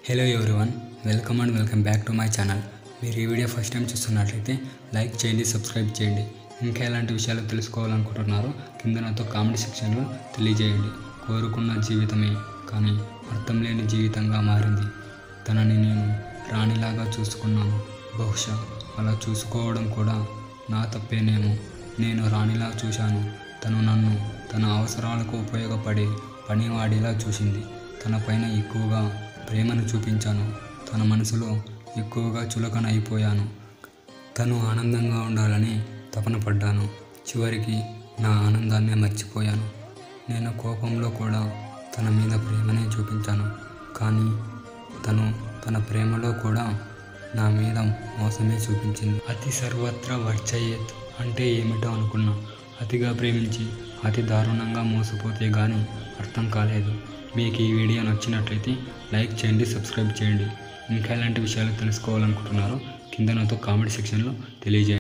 Hello everyone, welcome back to my channel. మీరు ఈ video first time చూస్తున్నట్లయితే like చేయండి, సబ్స్క్రైబ్ చేయండి. ఇంకా ఎలాంటి విషయాలు తెలుసుకోవాలనుకుంటున్నారో కింద నాతో కామెంట్ సెక్షన్లో తెలియజేయండి. కోరుకున్న జీవితమే కానీ అర్థం లేని జీవితంగా మారింది. తనని నేను రాణిలాగా చూసుకున్నాను. బహుశా అలా చూసుకోవడం కూడా నా తప్పేనేమో. నేను రాణిలా చూశాను. తను నన్ను తన అవసరాలకు ఉపయోగపడే పనివాడిలా చూసింది. తన పైన ఎక్కువగా ప్రేమను చూపించాను. తన మనసులో ఎక్కువగా చులకన అయిపోయాను. తను ఆనందంగా ఉండాలని తపన పడ్డాను. చివరికి నా ఆనందాన్నే మర్చిపోయాను. నేను కోపంలో కూడా తన మీద ప్రేమనే చూపించాను. కానీ తను తన ప్రేమలో కూడా నా మీద మోసమే చూపించింది. అతి సర్వత్రా వర్జయేత్ అంటే ఏమిటో అనుకున్నా. అతిగా ప్రేమించి అతి దారుణంగా మోసపోతే కానీ అర్థం కాలేదు. మీకు ఈ వీడియో నచ్చినట్లయితే లైక్ చేయండి, సబ్స్క్రైబ్ చేయండి. ఇంకా ఎలాంటి విషయాలు తెలుసుకోవాలనుకుంటున్నారో కింద నాతో కామెంట్ సెక్షన్లో తెలియజేయండి.